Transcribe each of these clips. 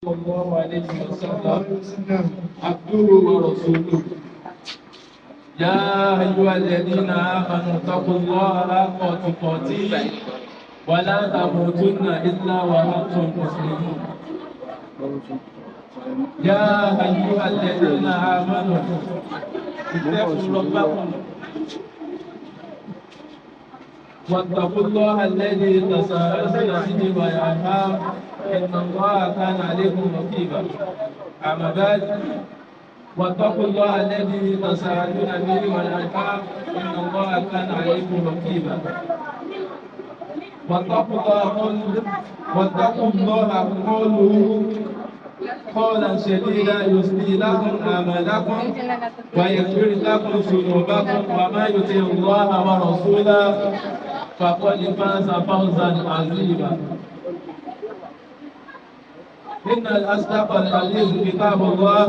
صلى الله عليه وسلم عبده ورسوله. يا أيها الذين آمنوا اتقوا الله حق تقاته ولا تموتن إلا وأنتم مسلمون. يا أيها الذين آمنوا اتقوا ربكم واتقوا الله الذي تساءلون به والأرحام إن الله كان عليكم رقيبا. أما بعد واتقوا الله الذي تساءلون به والأرحام إن الله كان عليكم رقيبا. واتقوا الله قولوا قولا سديدا يصلح لكم أعمالكم ويغفر لكم ذنوبكم وما يطع الله ورسوله فقد فاز فوزا عظيما. إن الأصدق الحديث كتاب الله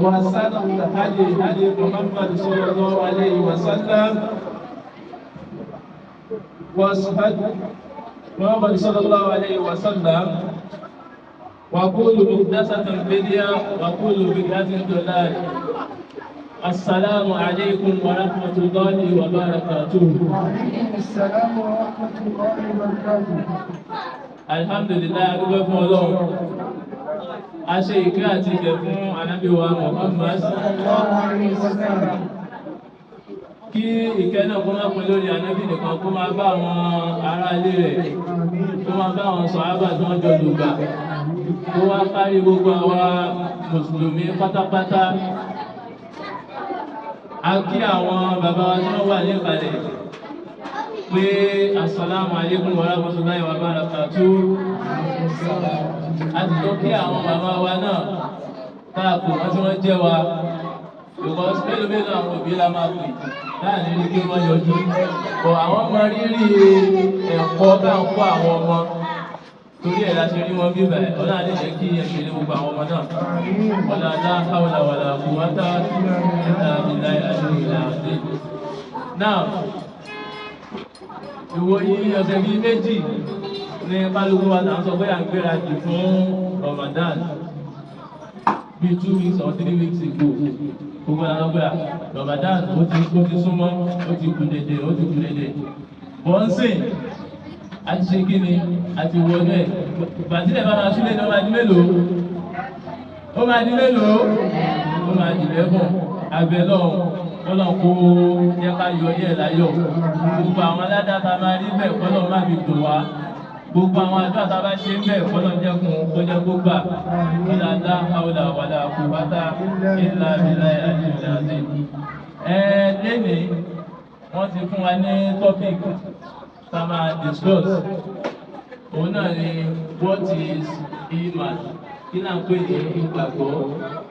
وأحسن الهدي هدي محمد صلى الله عليه وسلم محمد صلى الله عليه وسلم وكل محدثة بدعة وكل بدعة ضلالة. السلام عليكم ورحمة الله وبركاته. وعليكم السلام ورحمة الله وبركاته. الحمد لله adúpẹ́ fún Ọlọ́run. A ṣe ìkẹ́ àti ìgẹ̀ fún Ànábì wa Muhammad sallallahu alaihi wasallam. Kí ìkẹ́ náà kó má pín lórí Ànábì nìkan, kó máa bá àwọn ará ilé rẹ̀, kó máa bá àwọn sàhábà tí wọ́n jọ lùgbà, kó wá kárí gbogbo àwa mùsùlùmí pátápátá. A kí àwọn bàbá wa tí wọ́n wà ní ìkàlẹ̀ pé assalamu alaikum wa rahmatullahi wa barakatuh. A ti tó kí àwọn bàbá wa náà káàkó wọ́n tí wọ́n jẹ́ wa because mélòó àwọn òbí la máa pè láàrin ní kí wọ́n yọjú bọ̀ àwọn ọmọ rírì ẹ̀kọ́ bá ń kó àwọn ọmọ torí ẹ̀ láti rí wọn bíbẹ̀ ọ̀nà àdéhùn kí ẹ̀ṣẹ̀ ní gbogbo àwọn ọmọ náà wala la hawla wala quwwata illa billahi al-aliyyil azim. Now ìwòyí ọ̀sẹ̀ bíi méjì ní kálukú wa náà sọ pé à ń gbéra jù fún Ramadan bíi 2 weeks or 3 weeks ago gbogbo àwọn ọgbà Ramadan ó ti súnmọ́ ó ti kù dédé bọ́ǹsìn a ti ṣe kí ni a ti wọnú ẹ̀ bàtílẹ̀ bá máa súnlẹ̀ ní ó máa di mélòó ó máa di 11 abẹ́ lọ́wọ́ Ọlọ́run kó jẹ́ ká yọ ní ẹ̀ láyọ̀ gbogbo àwọn aládàá máa rí bẹ́ẹ̀ Ọlọ́run má fi dùn wá gbogbo àwọn àdúrà tá a bá ṣe ń bẹ̀ Ọlọ́run jẹ́kun kó jẹ́ kó gbà la hawla wala quwwata illa billahi al-aliyyil azim. Lẹ́nìí wọ́n ti fún wa ní topic tá a máa discuss òun náà ni what is iman, kí náà ń pè ní ìgbàgbọ́,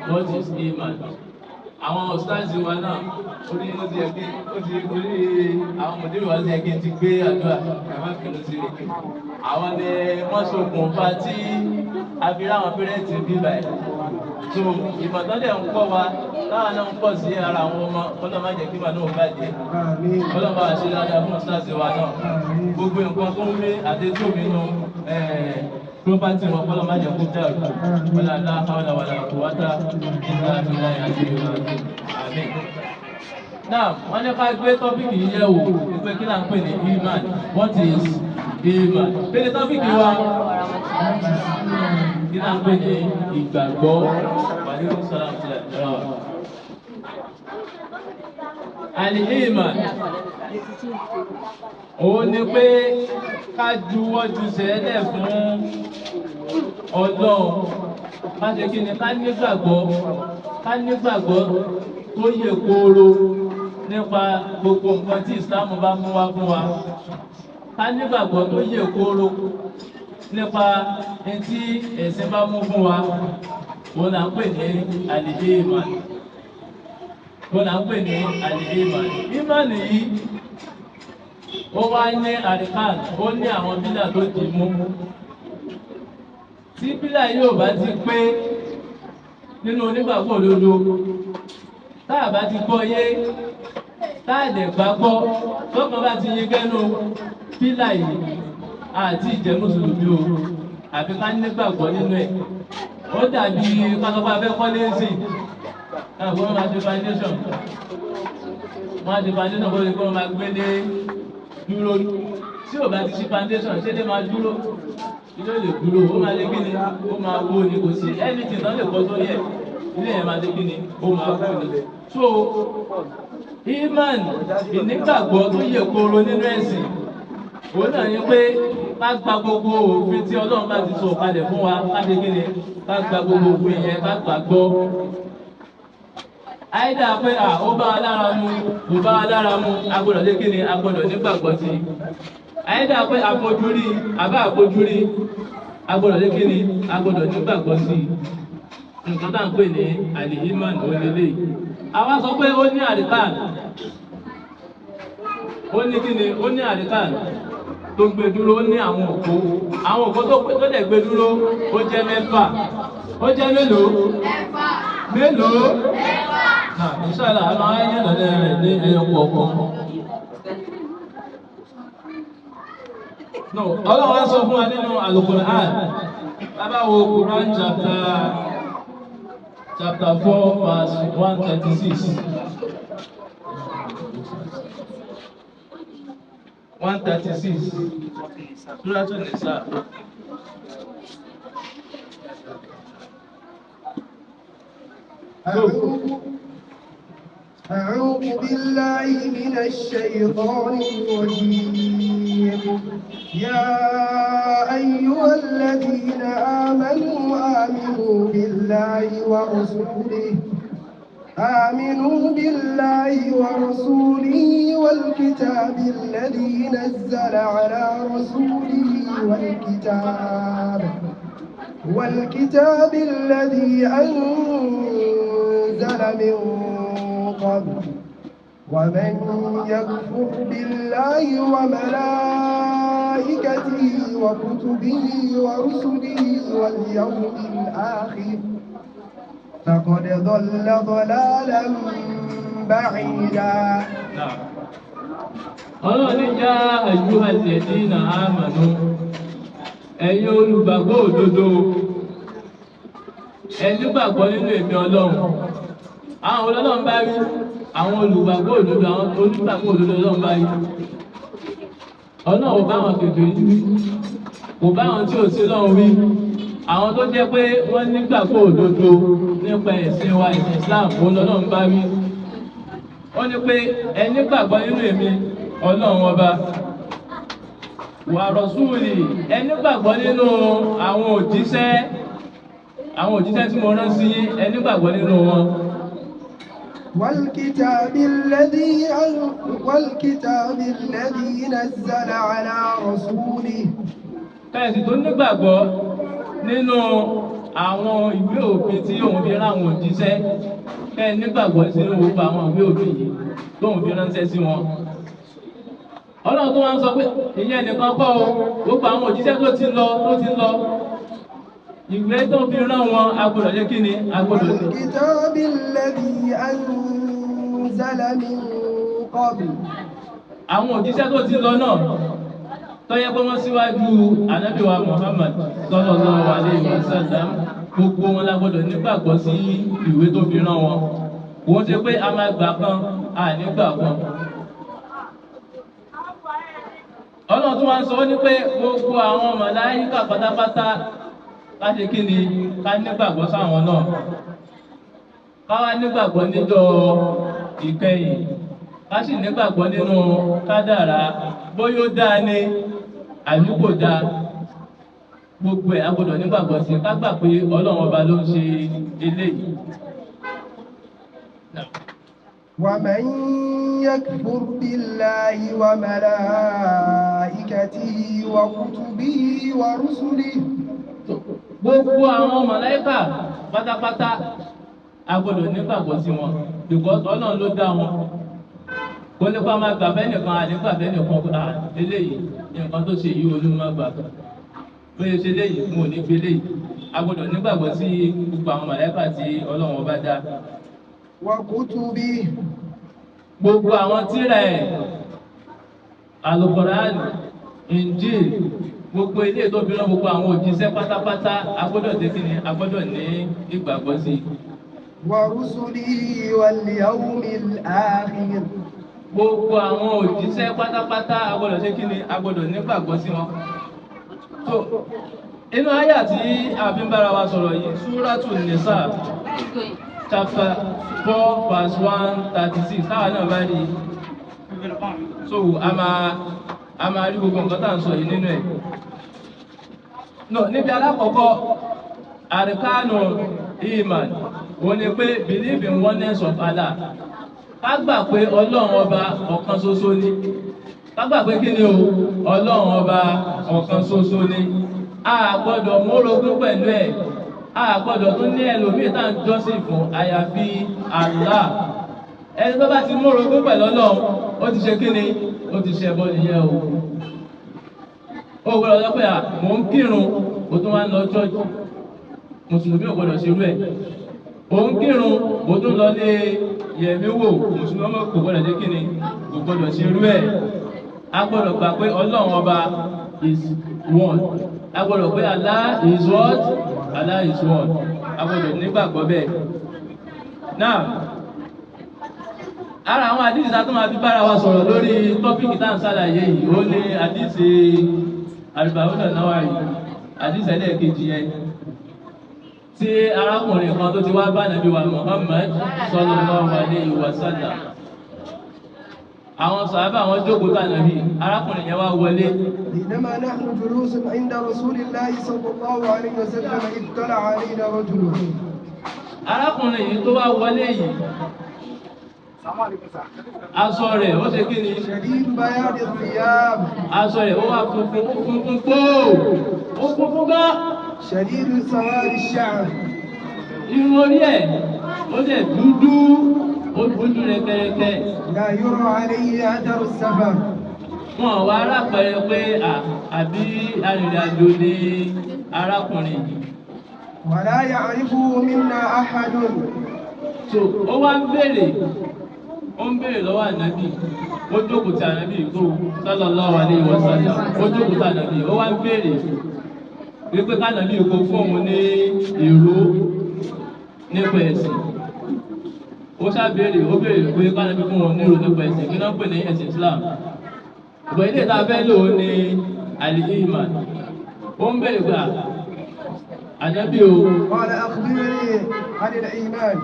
what is iman. Àwọn ọ̀sáàsì wa náà orí ó ti ẹ̀kí orí àwọn mọ̀dé wa ti ẹ̀kí ti gbé àdúrà ẹ̀fà kìlọ̀ sí rèké. Àwọn ni wọ́n ṣokùnfà tí a fi ráwọn pẹ́rẹ́ǹtì bí báyìí. So ìmọ̀tọ́lẹ̀ ń kọ́ wa táwọn náà ń pọ̀ sí ara àwọn ọmọ kọ́lọ́ má jẹ́ kí wà náà bàjẹ́. Kọ́lọ́ bá wa ṣe dáadáa fún ọ̀sáàsì wa náà. Gbogbo nǹkan tó ń rí àdéjọ́ mi nù property wọn kọ́lọ́ má jẹ́ kó dàrú wala la hawla wala quwwata illa billahi al-aliyyil azim. Àmín. Now wọ́n ní ká gbé tọ́pìkì yìí yẹ̀ wò wípé kí là ń pè ní iman, what is iman. Kí ni tọ́pìkì wa? Kí là ń pè ní ìgbàgbọ́. Wàlíkùm sálàm sílẹ̀. Al-iman òun ni pé ká juwọ́ ju sẹ́lẹ̀ fún Ọlọ́run, ká ṣe kí ni ká nígbàgbọ́ tó yè kooro nípa gbogbo nǹkan tí Islam bá mú wá fún wa, ká nígbàgbọ́ tó yè kooro nípa ẹni tí ẹ̀sìn bá mú fún wa, òun là ń pè ní al-iman. Ìmánì yìí ó wá ní àríkàn, ó ní àwọn bílà tó ti mú. Tí bílà yóò bá ti pé nínú onígbàgbọ́ òdodo, táà bá ti gbọ́ yé, táà dẹ̀ gbàgbọ́, tọ́kàn bá ti yé gẹ́nu bílà yìí àti ìjẹ́ mùsùlùmí o. àfi ká nígbàgbọ́ nínú ẹ̀. Ó dàbí kákọ́bá fẹ́ kọ́lé sí àwọn ọmọ àti foundation. Wọ́n á ti foundation bó ṣe kí wọ́n máa gbélé dúró. Tí ò bá ti ṣe foundation ṣé lè máa dúró? Ilé lè dúró, ó máa lé kí ni? Ó máa wó ni, kò sí anything tán lè kọ́ sórí ẹ̀. Ilé yẹn máa lé kí ni? Ó máa wó ni. So iman ìnígbàgbọ́ tó yẹ kóró nínú ẹ̀sìn òun náà ni pé ká gba gbogbo òfin tí Ọlọ́run bá ti sọ kalẹ̀ fún wa ká lè kí ni? Ká gba gbogbo òfin yẹn ká gbàgbọ́. Àìdá pé ó bá wa lára mu kò bá wa lára mu agbọ́dọ̀ lé kí ni? Agbọ́dọ̀ nígbàgbọ́ sí i. Àìdá pé àfojúrí àbá àfojúrí agbọ́dọ̀ lé kí ni? Agbọ́dọ̀ nígbàgbọ́ sí i. Nǹkan tá à ń pè ní àlìhímàn onílé. Àwa sọ pé ó ní àríkàn. Ó ní kí ni? Ó ní àríkàn tó gbé dúró, ó ní àwọn òpó. Àwọn òpó tó dẹ̀ gbé dúró ó jẹ́ mẹ́fà. Ó jẹ́ mélòó? Mẹ́fà. Mélòó? Mẹ́fà. Inshallah àwọn ayẹyẹ lọ́dẹ̀ rẹ̀ ní ẹyọ kọ̀ọ̀kan. No, Ọlọ́run wá sọ fún wa nínú Al-Qur'an. Bàbá wo Quran chapter 4 verse 136. 136. Surah An-Nisa. أعوذ بالله من الشيطان الرجيم. يا أيها الذين آمنوا آمنوا بالله ورسوله والكتاب الذي نزل على رسوله والكتاب الذي أنزل من قبل ومن يكفر بالله وملائكته وكتبه ورسله واليوم الآخر فقد ضل ضلالا بعيدا. Ọlọ́run já ayyuhal ladina amanu ẹ̀yin olùgbàgbọ́ òdodo ẹ nígbàgbọ́ nínú èmi Ọlọ́run. Àwọn Ọlọ́run bá rí àwọn olùgbàgbọ́ òdodo, àwọn olùgbàgbọ́ òdodo Ọlọ́run bá rí. Ọlọ́run ò bá wọn kékeré wí, kò bá wọn tí ò sí lọ́run wí. Àwọn tó jẹ́ pé wọ́n nígbàgbọ́ òdodo nípa ẹ̀sìn wa ẹ̀sìn Islam òun Ọlọ́run bá rí. Wọ́n ní pé ẹ nígbàgbọ́ nínú èmi Ọlọ́run ọba wa rasuli ẹ nígbàgbọ́ nínú àwọn òjíṣẹ́ tí mo rán sí yín ẹ nígbàgbọ́ nínú wọn. والكتاب الذي نزل على رسوله. Kẹ́sì tó nígbàgbọ́ nínú àwọn ìwé òfin tí òun fi rán àwọn òjíṣẹ́ kẹ́ nígbàgbọ́ sínú gbogbo àwọn ìwé òfin yìí tóun fi ránṣẹ́ sí wọn. Ọlọ́run tó wá ń sọ pé ìyẹn nìkan kọ́ o gbogbo àwọn òjíṣẹ́ tó ti lọ ìwé tó fi rán wọn agbọ́dọ̀ jẹ́ kí ni agbọ́dọ̀ ní. والكتاب الذي أنزل من قبل. Àwọn òjíṣẹ́ tó ti lọ náà tó yẹ pé wọ́n síwájú Ànábì wa Muhammad sallallahu alaihi wasallam gbogbo wọn la gbọ́dọ̀ nígbàgbọ́ sí ìwé tó fi rán wọn. Wọ́n ṣe pé a máa gbà kan a nígbà kan. Ọlọ́run tó wá ń sọ ní pé gbogbo àwọn màláíkà pátápátá ká ṣe kí ni ká nígbàgbọ́ sáwọn náà. Ká wá nígbàgbọ́ níjọ́ ìkẹyìn. Ká sì nígbàgbọ́ nínú kádàrá bóyá ó dáa ni àbí kò dáa. Gbogbo ẹ̀ a gbọ́dọ̀ nígbàgbọ́ sí ká gbà pé Ọlọ́run ọba ló ń ṣe eléyìí. ومن يكفر بالله وملائكته وكتبه ورسله. Gbogbo àwọn màláíkà pátápátá a gbọ́dọ̀ nígbàgbọ́ sí wọn because Ọlọ́run ló dá wọn. Kò ní pa máa gbàgbẹ́ nìkan àdígbàgbẹ́ nìkan kó eléyìí nǹkan tó ṣe yìí olú máa gbàgbọ́. Bóyá ṣe léyìí mo ní gbé léyìí. A gbọ́dọ̀ nígbàgbọ́ sí gbogbo àwọn màláíkà tí Ọlọ́run ọba dá. وكتبه. Gbogbo àwọn tírà ẹ̀ Al-Qur'an, Injil, gbogbo ilé tó fi rán gbogbo àwọn òjíṣẹ́ pátápátá agbọ́dọ̀ ṣe kí ni agbọ́dọ̀ ní ìgbàgbọ́ sí. ورسله واليوم الآخر. Gbogbo àwọn òjíṣẹ́ pátápátá agbọ́dọ̀ ṣe kí ni agbọ́dọ̀ nígbàgbọ́ sí wọn. So inú àyà tí a fi ń bára wa sọ̀rọ̀ yìí Suratu Nisa chapter 4 verse 136 táwa náà bá rí so a máa rí gbogbo nǹkan tá à ń sọ yìí nínú ẹ̀. No, níbi alákọ̀ọ́kọ́ àríkánù iman wọ́n ní pé believe in oneness of Allah. Ká gbà pé Ọlọ́run ọba ọ̀kan ṣoṣo ni. Ká gbà pé kí ni o Ọlọ́run ọba ọ̀kan ṣoṣo ni. A gbọ́dọ̀ mórogún pẹ̀lú ẹ̀. A gbọ́dọ̀ tún ní ẹlòmíì tá à ń jọ́sìn fún àyàfi Allah. Ẹni tó bá ti mórogún pẹ̀lú Ọlọ́run ó ti ṣe kí ni ó ti ṣe ẹbọ nìyẹn o. Ó gbọ́dọ̀ sọ pé mò ń kírun ó tún wá ń lọ chọ́ọ̀chì. Mùsùlùmí ò gbọ́dọ̀ ṣerú ẹ̀. Ó ń kírun ó tún lọ lé yẹ̀mí wò mùsùlùmí kò gbọ́dọ̀ ṣe kí ni kò gbọ́dọ̀ ṣerú ẹ̀. A gbọ́dọ̀ gbà pé Ọlọ́run ọba is one. A gbọ́dọ̀ pé Allah is what? Allah is one. A gbọ́dọ̀ nígbàgbọ́ bẹ́ẹ̀. Now, ara àwọn àdìsí tá a tún máa fi bára wa sọ̀rọ̀ lórí tọ́pìkì tá à ń ṣàlàyé yìí ó ní àdìsí Al-Bawda Nawawi àdìsí ẹlẹ́ẹ̀kejì yẹn tí arákùnrin kan tó ti wá bá Nàbí wa Muhammad sallallahu alaihi wasallam. Àwọn sàhábà àwọn jókòó tà Nàbí arákùnrin yẹn wá wọlé. بينما نحن جلوس عند رسول الله صلى الله عليه وسلم اطلع علينا رجل. Arákùnrin yìí tó wá wọlé yìí aṣọ rẹ̀ ó ṣe kí ni? شديد بياض الثياب. Aṣọ rẹ̀ ó wá funfun gbòò ó funfun gan. شديد سواد الشعر. Irun orí ẹ̀ ó dẹ̀ dúdú ó dúdú rẹ̀kẹ̀rẹ̀kẹ̀. لا يرى عليه أثر السفر. Wọ́n wá arápẹ̀rẹ̀ pé àbí arìnrìnàjò ni arákùnrin yìí. ولا يعرفه منا أحد. So ó wá ń béèrè lọ́wọ́ ànábì ó jókòó tí ànábì tó sallallahu alaihi wasallam ó jókòó tí ànábì ó wá ń béèrè wípé kánàbì kó fún òun ní ìró nípa ẹ̀sìn. Ó ṣàbéèrè ó béèrè pé kánàbì fún òun ní ìró nípa ẹ̀sìn kí náà pè ní ẹ̀sìn Islam. Ìgbà ilé ìta fẹ́ lò ó ní al-iman. Ó ń béèrè pé ànábì o. قال أخبرني عن الإيمان.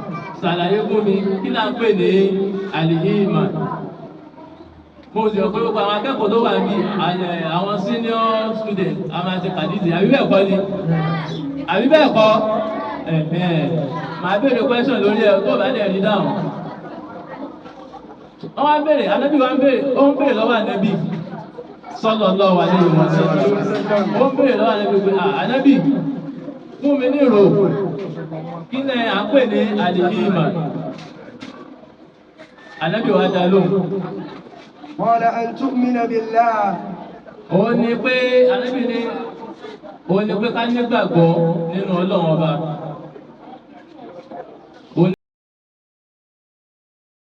Ṣàlàyé fún mi kí náà pè ní al-iman. Mo sì rò pé gbogbo àwọn akẹ́kọ̀ọ́ tó wà ní àwọn senior student a máa ti kàdídì àbí bẹ́ẹ̀ kọ́ ni? Àbí bẹ́ẹ̀ kọ́? Màá béèrè question lórí ẹ̀ tó bá dẹ̀ rí dáhùn. Wọ́n wá béèrè, ànábì wá ń béèrè, ó ń béèrè lọ́wọ́ ànábì sallallahu alaihi wasallam. Ó ń béèrè lọ́wọ́ ànábì pé ànábì fún mi ní ìró kí ni à ń pè ní al-iman. Ànábì wa dá lóhùn. قال أن تؤمن بالله. Òun ni pé ànábì ní òun ni pé ká nígbàgbọ́ nínú Ọlọ́run ọba.